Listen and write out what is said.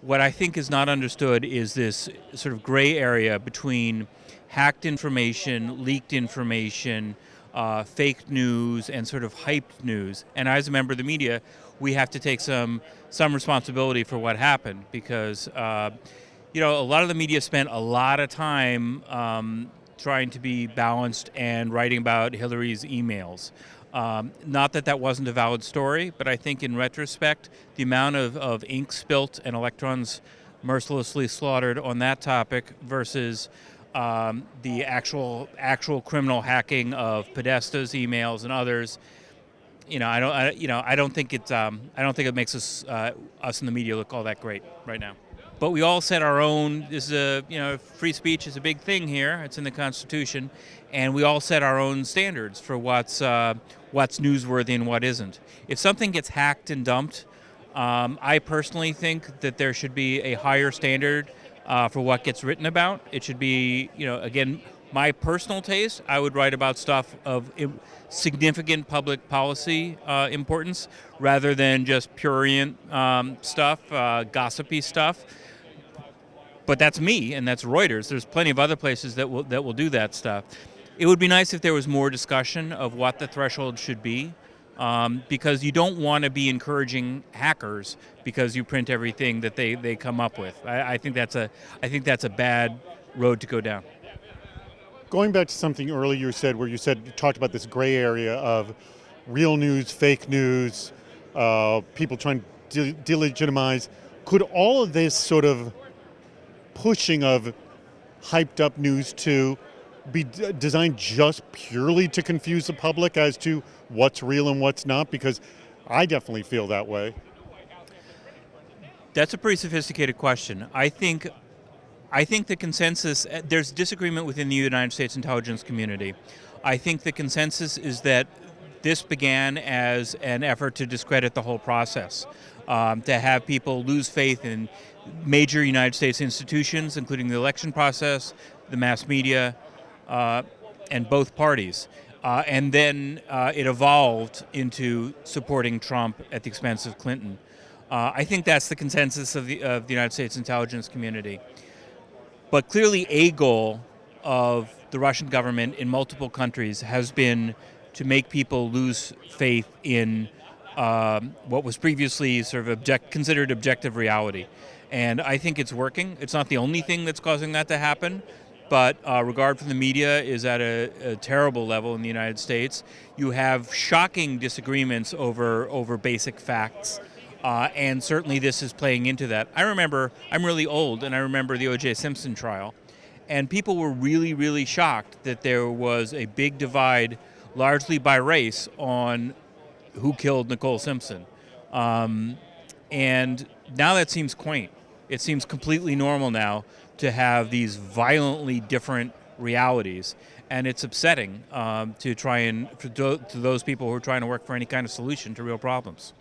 What I think is not understood is this sort of gray area between hacked information, leaked information, fake news, and sort of hyped news. And as a member of the media, we have to take some responsibility for what happened because a lot of the media spent a lot of time trying to be balanced and writing about Hillary's emails. Not that that wasn't a valid story, but I think in retrospect, the amount of ink spilt and electrons mercilessly slaughtered on that topic versus the actual criminal hacking of Podesta's emails and others. I don't think it makes us in the media look all that great right now. But we all set our own. This is free speech is a big thing here. It's in the Constitution, and we all set our own standards for what's newsworthy and what isn't. If something gets hacked and dumped, I personally think that there should be a higher standard for what gets written about. It should be, again, my personal taste. I would write about stuff of significant public policy importance rather than just prurient stuff, gossipy stuff. But that's me, and that's Reuters. There's plenty of other places that will do that stuff. It would be nice if there was more discussion of what the threshold should be, because you don't want to be encouraging hackers because you print everything that they come up with. I think that's a bad road to go down. Going back to something earlier you said, where you talked about this gray area of real news, fake news, people trying to delegitimize. Could all of this sort of pushing of hyped up news to be designed just purely to confuse the public as to what's real and what's not? Because I definitely feel that way. That's a pretty sophisticated question. I think the consensus, there's disagreement within the United States intelligence community. I think the consensus is that this began as an effort to discredit the whole process, to have people lose faith in major United States institutions, including the election process, the mass media, and both parties. And then it evolved into supporting Trump at the expense of Clinton. I think that's the consensus of the United States intelligence community. But clearly a goal of the Russian government in multiple countries has been to make people lose faith in what was previously sort of considered objective reality. And I think it's working. It's not the only thing that's causing that to happen, but regard for the media is at a terrible level in the United States. You have shocking disagreements over basic facts. And certainly this is playing into that. I'm really old, and I remember the O.J. Simpson trial. And people were really, really shocked that there was a big divide, largely by race, on who killed Nicole Simpson. And now that seems quaint. It seems completely normal now to have these violently different realities. And it's upsetting to those people who are trying to work for any kind of solution to real problems.